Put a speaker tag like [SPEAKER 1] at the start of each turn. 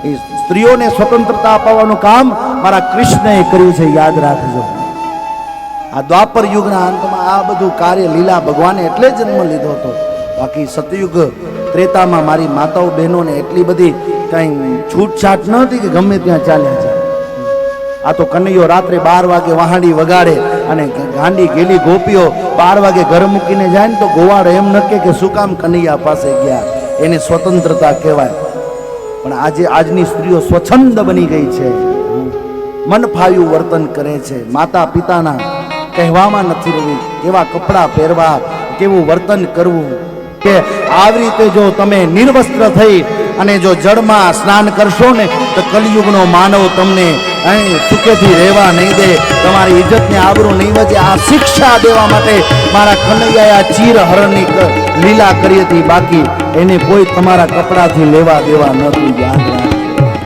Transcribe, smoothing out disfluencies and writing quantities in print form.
[SPEAKER 1] એ સ્ત્રીઓને સ્વતંત્રતા અપાવવાનું કામ મારા કૃષ્ણએ કર્યું છે, યાદ રાખજો. આ દ્વાપર યુગના અંતમાં આ બધું કાર્ય લીલા ભગવાને એટલે જન્મ લીધો હતો. બાકી સતયુગ ત્રેતામાં મારી માતાઓ બહેનોને એટલી બધી કઈ છૂટછાટ ન હતી કે ગમે ત્યાં ચાલ્યા જાય. આ તો કનૈયો રાત્રે 12 વાગે વહાડી વગાડે અને ગાંડી ગેલી ગોપીઓ 12 વાગે ઘર મૂકીને જાય ને તો ગોવાળ એમ નકે કે શું કામ કનૈયા પાસે ગયા, એને સ્વતંત્રતા કહેવાય. પણ આજે આજની સ્ત્રીઓ સ્વચ્છંદ બની ગઈ છે, મન ફાયું વર્તન કરે છે, માતા પિતાના કહેવામાં નથી રહી, કેવા કપડાં પહેરવા, કેવું વર્તન કરવું. કે આવી રીતે જો તમે નિર્વસ્ત્ર થઈ અને જો જળમાં સ્નાન કરશો ને તો કલિયુગનો માનવ તમને અહીં સુખેથી રહેવા નહીં દે, તમારી ઇજ્જતને આબરૂ નહીં વધે. આ શિક્ષા દેવા માટે મારા કનૈયાએ આ ચીરહરણની લીલા કરી હતી. બાકી એને કોઈ તમારા કપડાથી લેવા દેવા નહોતું. યાદ રાખો.